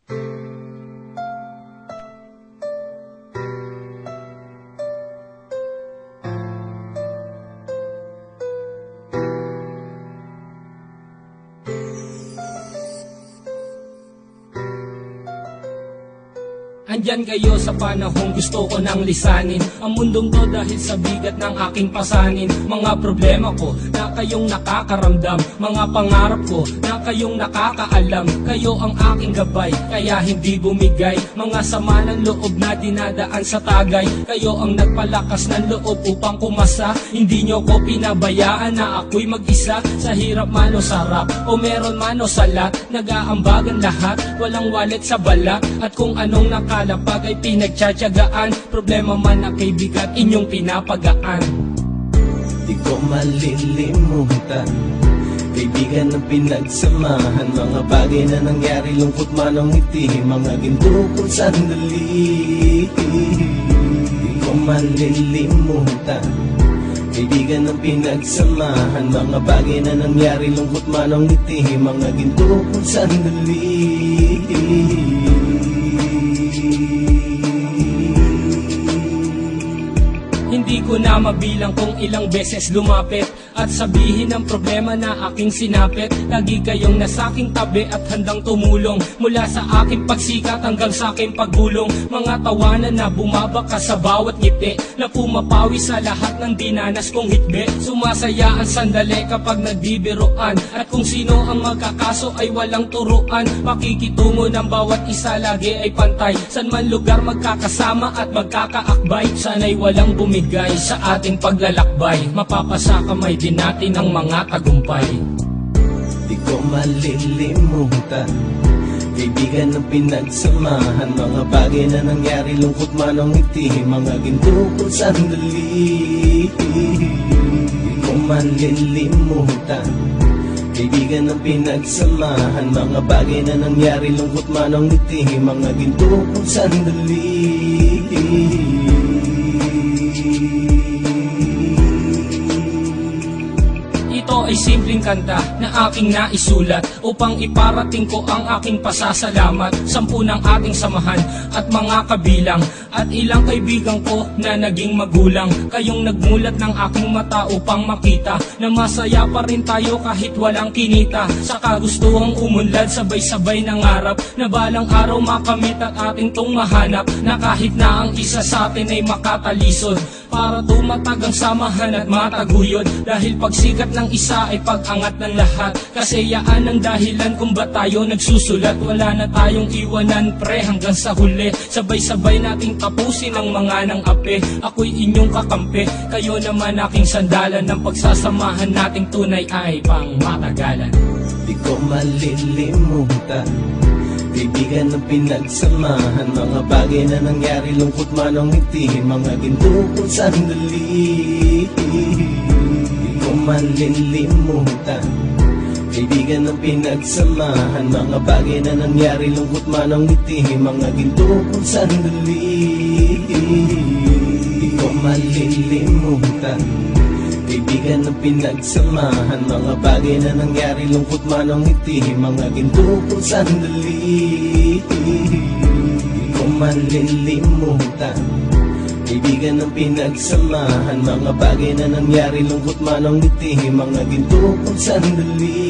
Andyan kayo sa panahong gusto ko nang lisanin ang mundong to dahil sa bigat ng aking pasanin. Mga problema ko na kayong nakakaramdam, mga pangarap ko na kayong nakakaalam. Kayo ang aking gabay, kaya hindi bumigay. Mga sama ng loob na dinadaan sa tagay. Kayo ang nagpalakas ng loob upang kumasa. Hindi nyo ko pinabayaan na ako'y mag-isa. Sa hirap man o sarap, o meron man o salat, nag-aambagan lahat, walang walet sa balat. At kung anong nakalapag ay pinagtsatsagaan, problema man na kay bigat inyong pinapagaan. Di ko malilimutan, kaibigan ng pinagsamahan, mga bagay na nangyari, lungkot man ang ngiti, mga ginto kong sandali. Di ko malilimutan, kaibigan ng pinagsamahan, mga bagay na nangyari, lungkot man ang ngiti, mga ginto kong sandali. Hindi ko na mabilang kung ilang beses lumapit at sabihin ang problema na aking sinapit. Lagi kayong nasa aking tabi at handang tumulong, mula sa aking pagsikat hanggang sa aking paggulong. Mga tawanan na bumabaka sa bawat ngiti, na pumapawi sa lahat ng dinanas kong hitbe. Sumasaya ang sandali kapag nagbibiroan, at kung sino ang magkakaso ay walang turuan. Makikitungo ng bawat isa lagi ay pantay, san man lugar magkakasama at magkakaakbay. Sana'y walang bumigay sa ating paglalakbay, mapapasa kamay din natin ang mga tagumpay. Di ko malilimutan, kaibigan ng pinagsamahan, mga bagay na nangyari, lungkot man ang ngiti, mga ginto kong sandali. Di ko malilimutan, kaibigan ng pinagsamahan, mga bagay na nangyari, lungkot man ang ngiti, mga ginto kong sandali. Ito ay simpleng kanta na aking naisulat upang iparating ko ang aking pasasalamat. 10 ng ating samahan at mga kabilang, at ilang kaibigan ko na naging magulang. Kayong nagmulat ng aking mata upang makita na masaya pa rin tayo kahit walang kinita. Sa kagustuhang umunlad, sabay-sabay nangarap na balang araw makamit at ating tong mahanap, na kahit na ang isa sa atin ay makatalisod, para tumatag ang samahan at mataguyod. Dahil pagsikat ng isa ay pag-angat ng lahat, kasi yaan ang dahilan kung ba tayo nagsusulat. Wala na tayong iwanan pre hanggang sa huli, sabay-sabay nating tapusin ang mga nang ape. Ako'y inyong kakampi, kayo naman aking sandalan, ng pagsasamahan nating tunay ay pang matagalan. Di ko malilimutan, kaibigan ng pinagsamahan, mga bagay na nangyari, lungkot man ang ngiti, mga ginto kong sandali. Di ko malilimutan, kaibigan ng pinagsamahan, mga bagay na nangyari, lungkot man ang ngiti, mga ginto kong sandali. Di ko malilimutan, kaibigan ng pinagsamahan, mga bagay na nangyari, lungkot man ang ngiti, mga ginto kong sandali. Di ko malilimutan, kaibigan ng pinagsamahan, mga bagay na nangyari, lungkot man ang ngiti, mga ginto kong sandali.